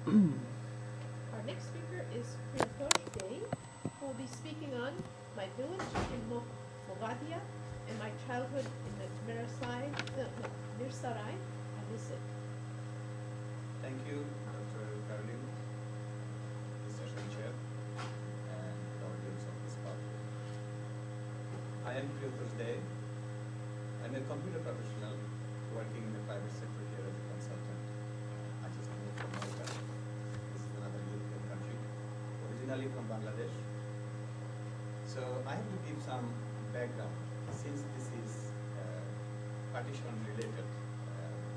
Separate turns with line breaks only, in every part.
Our next speaker is Priyotosh, who will be speaking on my village in Moghadia and my childhood in the Mrisarai, Avisit.
Thank you, Dr. Caroline, the session chair, and the audience of this pathway. I am Priyotosh. I'm a computer professional working in the private sector here as a consultant. I just moved from Malta. This is another European country, originally from Bangladesh. So I have to give some background since this is partition related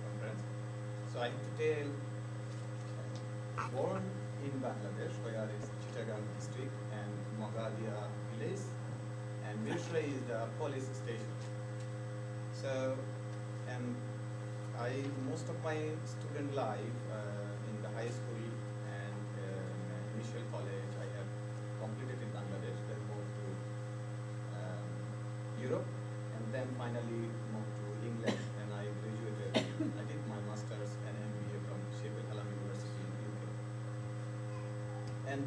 conference. So I have to tell, born in Bangladesh, where is Chittagong district and Moghadia village, and Mrisarai is the police station. So, and most of my student life in the high school and initial college I have completed in Bangladesh, then moved to Europe, and then finally moved to England, and I graduated. I did my master's and MBA from Sheffield Hallam University in UK. And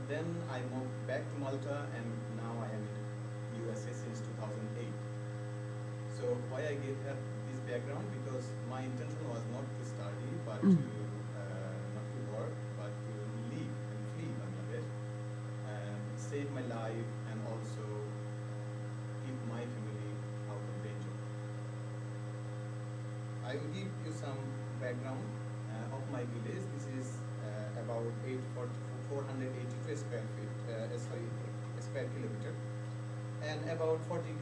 then I moved back to Malta, and now I am in USA since 2008. So why I gave her this background? Because my intention was not to study, but to not to work, but to leave and flee Bangladesh, and save my life, and also keep my family out of danger. I will give you some background of my village. This is about 482 square feet, square kilometer, and about 50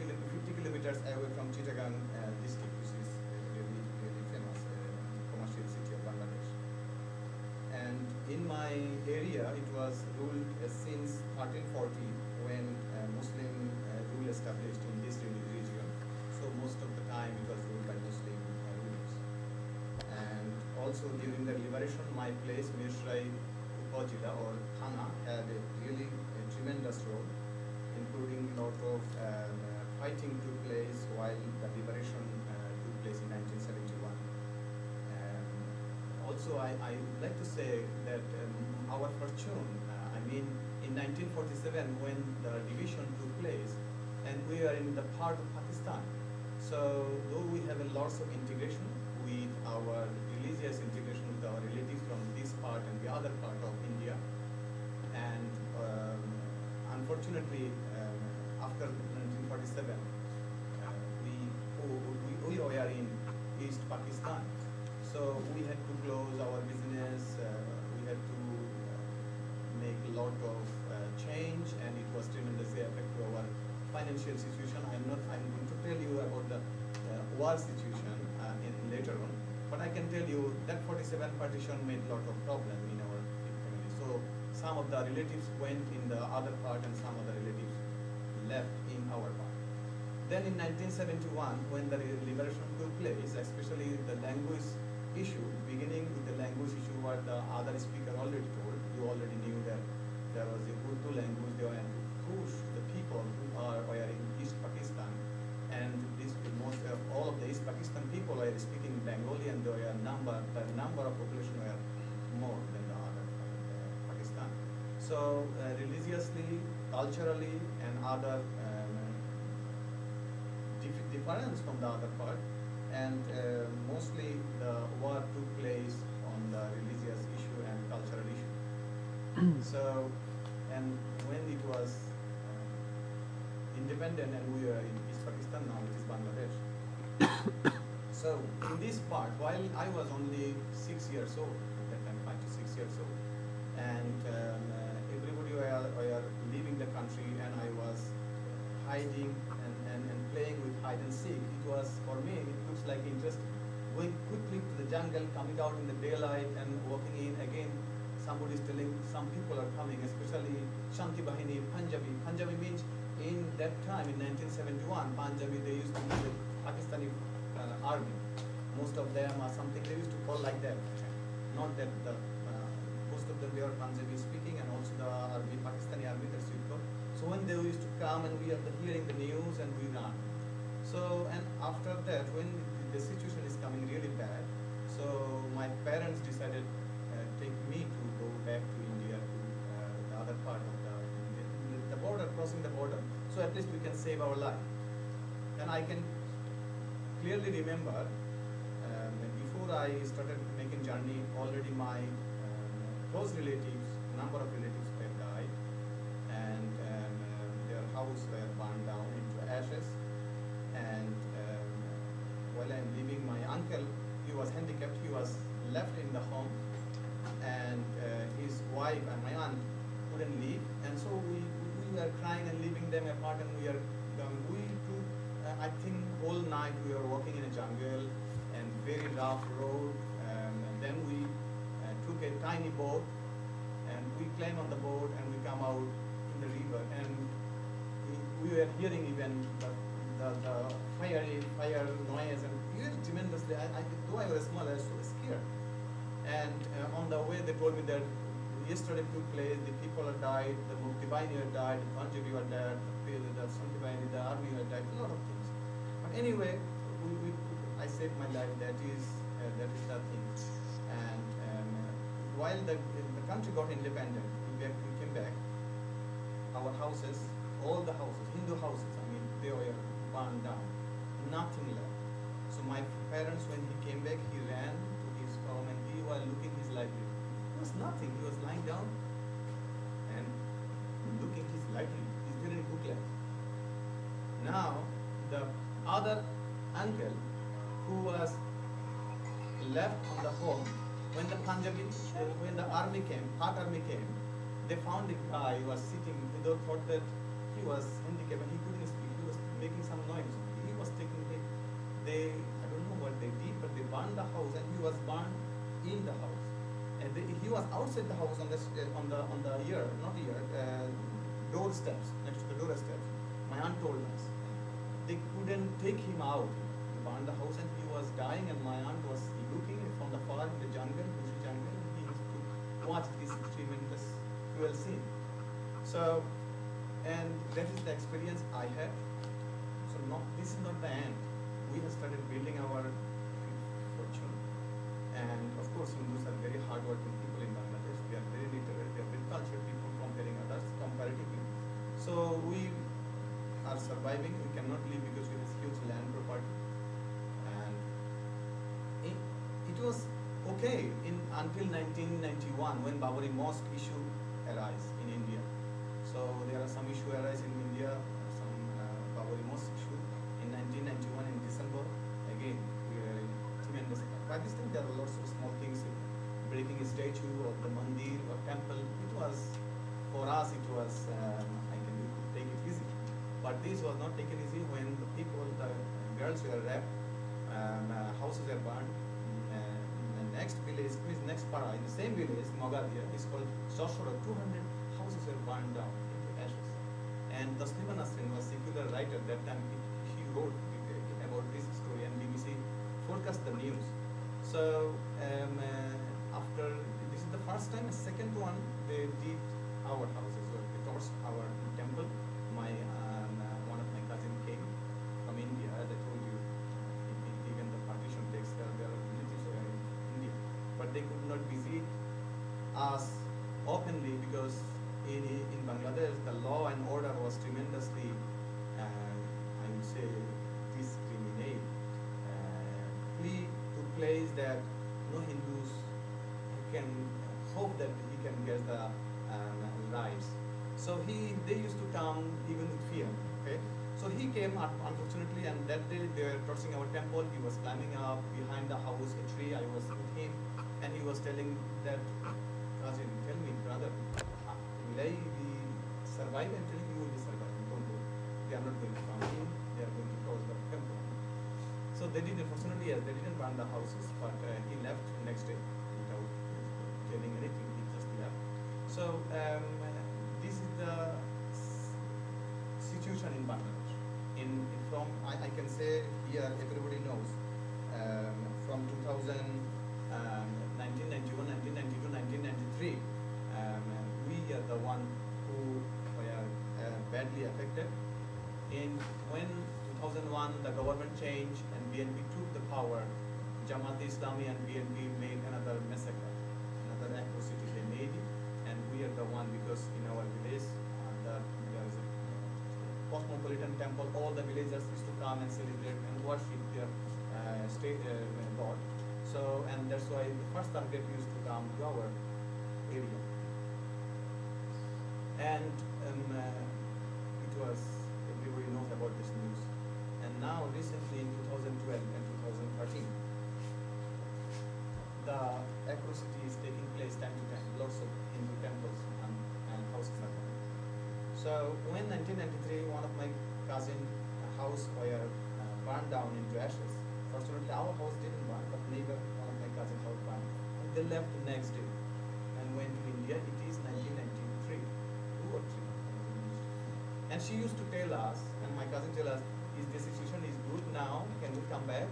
kilometers away from Chittagong district, which is really famous commercial city of Bangladesh. And in my area, it was ruled since 1340, when Muslim rule established in this region. So most of the time it was ruled by Muslim rulers. And also during the liberation, my place, Mrisarai Upazila or Thana, had a really tremendous role, including a lot of fighting took place while the liberation took place in 1971. Also, I would like to say that our fortune, I mean, in 1947 when the division took place, and we are in the part of Pakistan. So though we have a lots of integration with our religious integration with our relatives from this part and the other part of India, and unfortunately, after 1947, we were in East Pakistan. So we had to close our business, we had to make a lot of change, and it was tremendously affect to our financial situation. I'm going to tell you about the war situation later on, but I can tell you that 47 partition made a lot of problem in our family. So some of the relatives went in the other part, and some of the relatives left in our part. Then in 1971, when the liberation took place, especially the language issue, beginning with the language issue, what the other speaker already told, you already knew that there was a Urdu language there, and to push the people who were in East Pakistan, and most of all of the East Pakistan people were speaking Bengali, and the number of population were more than the other Pakistan. So religiously, culturally, and other difference from the other part, and mostly the war took place on the religious issue and cultural issue. So, and when it was independent, and we are in East Pakistan now, it is Bangladesh. So in this part, while I was only 6 years old, at that time 5 to 6 years old, and everybody were leaving the country, and I was hiding and playing with hide and seek. It was, for me, it looks like interesting. Going quickly to the jungle, coming out in the daylight and walking in again. Somebody is telling, some people are coming, especially Shanti Bahini, Punjabi. Punjabi means in that time, in 1971, Punjabi, they used to be the Pakistani army. Most of them are something they used to call like that. Not that most of them they are Punjabi speaking, and also the army, Pakistani army, that's it. So when they used to come, and we are hearing the news, and we run. So, and after that, when the situation is coming really bad, so my parents decided take me to go back to India, to the other part of the border, crossing the border, so at least we can save our life. And I can clearly remember before I started making journey, already my close relatives, number of relatives had died, and their house were burned down into ashes. And while I'm leaving, my uncle, he was handicapped, he was left in the home, and his wife and my aunt couldn't leave, and so we were crying and leaving them apart, and we took, I think, whole night we were walking in a jungle and very rough road, and then we took a tiny boat, and we climb on the boat, and we come out in the river, and we were hearing even the fire noise, and really tremendously. Though I was small, I was so scared. And on the way, they told me that yesterday took place, the people had died, the Muktibaini had died, the Panjabi had died, the Santibaini, the army had died, a lot of things. But anyway, I saved my life. That is the thing. And while the country got independent, we came back. Our houses, all the houses, Hindu houses, I mean, they were burned down, nothing left. So my parents, when he came back, he ran to his home and he was looking his library. It was nothing. He was lying down and looking his library. Is there any book left? Now, the other uncle who was left on the home, when the when the army came, Pak army came, they found a guy who was sitting. They thought that he was handicapped and he couldn't speak. He was making some noise. He was taking it. I don't know what they did, but they burned the house, and he was burned in the house. And he was outside the house on the door steps, next to the door steps. My aunt told us they couldn't take him out. They burned the house, and he was dying, and my aunt was looking from the far in the jungle, bushy jungle, and he used to watch this tremendous cruel scene. So, and that is the experience I had. So this is not the end. We have started building our fortune. And of course, Hindus are very hardworking people in Bangladesh. We are very literate, we are very cultured people comparing others comparatively. So we are surviving. We cannot live because we have huge land property. And it was okay until 1991 when Babari Mosque issue arose in India. So there are some issue arise in India, some Babari Mosque issue. In 1991 in December, again, we were in tremendous. By this time, there are lots of small things, breaking a statue of the mandir or temple. It was, for us, it was, I can take it easy. But this was not taken easy when the people, the girls were raped, houses were burned. The next village, next para, in the same village, Moghadia, is called Shoshora. 200 houses were burned down into ashes. And Tasliman Nasrin was a secular writer that time. He wrote about this story, and BBC forecast the news. So after this is the first time. The second one, they did our houses, or they torched our temple. My one of my cousin came from India, as I told you. Even the partition takes their relatives were in India, but they could not visit us openly because in Bangladesh the law and order was tremendously, I would say, discriminate. Plea took place that no Hindus can hope that he can get the rights. So they used to come even with fear. Okay, so he came unfortunately, and that day they were torching our temple. He was climbing up behind the house, a tree. I was with him, and he was telling that, cousin, tell me, brother, will I be survive? I'm telling you, will be surviving. Don't go. They are not going to come in. They are going to close the temple. So they did, unfortunately, yes, they didn't burn the houses, but he left next day without telling anything. He just left. So this is the situation in Bangladesh. I can say here, everybody knows, from 1991, 1992, 1993, we are the one who were badly affected. When 2001 the government changed and BNP took the power, Jamaat Islami and BNP made another massacre, another under atrocity they made it, and we are the one because in our village there is a cosmopolitan temple. All the villagers used to come and celebrate and worship their state god. So, and that's why the first target used to come to our area. And it was, everybody knows about this news. And now recently in 2012 and 2013, the atrocity is taking place time to time. Lots of Hindu temples and houses are coming. So when 1993, one of my cousin house were burned down into ashes. Fortunately, our house didn't burn, but neighbor, one of my cousin house burned. And they left the next day and went to India. It is 1993, 2 or 3. And she used to tell us, and my cousin tell us, is the situation is good now? Can we come back?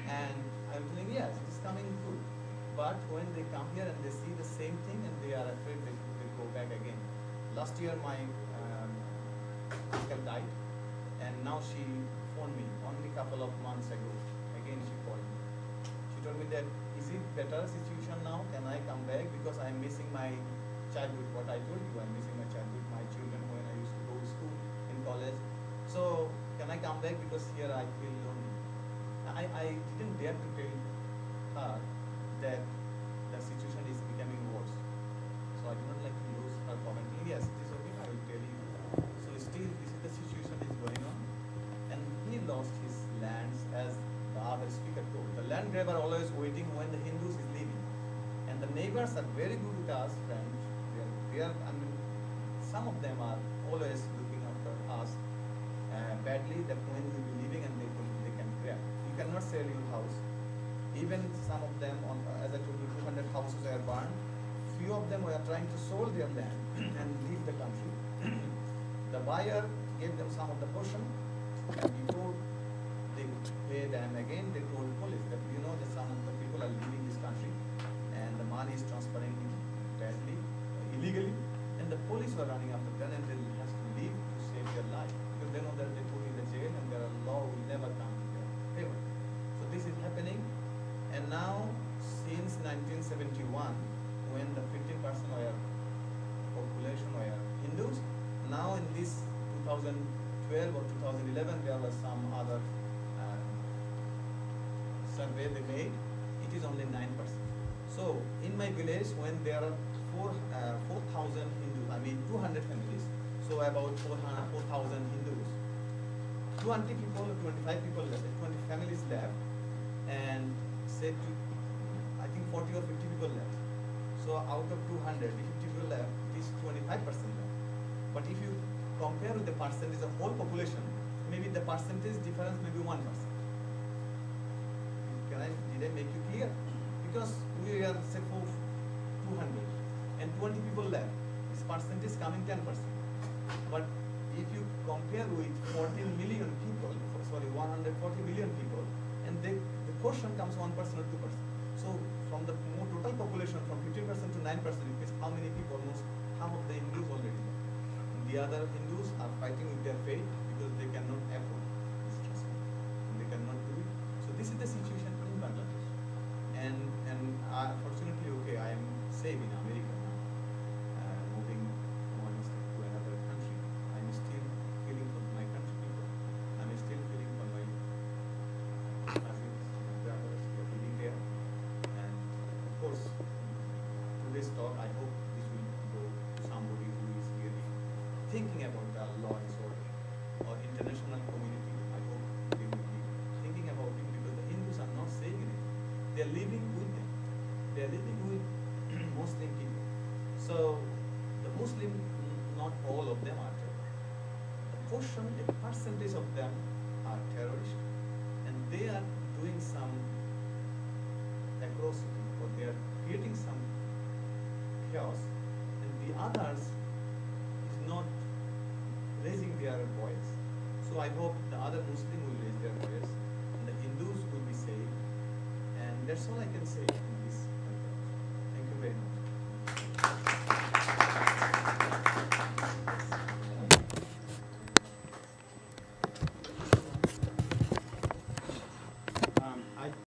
And I'm telling yes, it is coming good. But when they come here and they see the same thing, and they are afraid they go back again. Last year, my uncle died, and now she phoned me only a couple of months ago. Again, she called me. She told me that, is it better situation now? Can I come back? Because I'm missing my childhood. What I told you, I'm missing my childhood, my children when I used to go to school, in college. So, can I come back? Because here I feel lonely. I didn't dare to tell her that the situation is becoming worse. So I do not like to lose her comment. Yes, it is okay, I will tell you. So still, this is the situation is going on. And he lost his lands, as the other speaker told. The land grabber always waiting when the Hindus is leaving. And the neighbors are very good with us, friends. I mean, some of them are always looking after us badly, that when we will be leaving and they can grab. You cannot sell your house. Even some of them, as I told you, 200 houses are burned. Few of them were trying to sell their land and leave the country. The buyer gave them some of the portion, and before they pay them again, they told police that, you know, that some of the people are leaving this country and the money is transferring badly, illegally, and the police were running after them, and they have to leave to save their life, because they know that they put in the jail and their law will never come to their favor. So this is happening, and now since 1971, when the 15% of our population were Hindus, now in this 2012 or 2011, there was some other survey they made, it is only 9%. So in my village, when there are 4,000 Hindus, I mean 200 families, so about 4,000 Hindus, 20 people or 25 people left, 20 families left, and say I think 40 or 50 people left. So out of 200, 50 people left, it is 25% left. But if you compare with the percentage of whole population, maybe the percentage difference may be 1%. Did I make you clear? Because we are say for 200 and 20 people left, this percentage coming 10%. But if you compare with 14 million people, sorry, 140 million people, and the portion comes 1% or 2%. So from the total population, from 15% to 9%, it is how many people? Almost half of the Hindus already left. And the other Hindus are fighting with their fate because they cannot afford this transport. They cannot do it. So this is the situation in Bangladesh. And fortunately, okay, I am safe in America now, moving one step to another country. I'm still feeling for my country people. I'm still feeling for my cousins, my brothers, who are living there. And of course, today's talk, I hope this will go to somebody who is really thinking about the law and order, or international community. I hope they will be thinking about it, because the Hindus are not saying anything. They are living with them. They are living with Muslim people. So the Muslim, not all of them are terrorists. A percentage of them are terrorists, and they are doing some atrocity, or they are creating some chaos, and the others is not raising their voice. So I hope the other Muslim will raise their voice, and the Hindus will be saved, and that's all I can say in this. Thank you very much.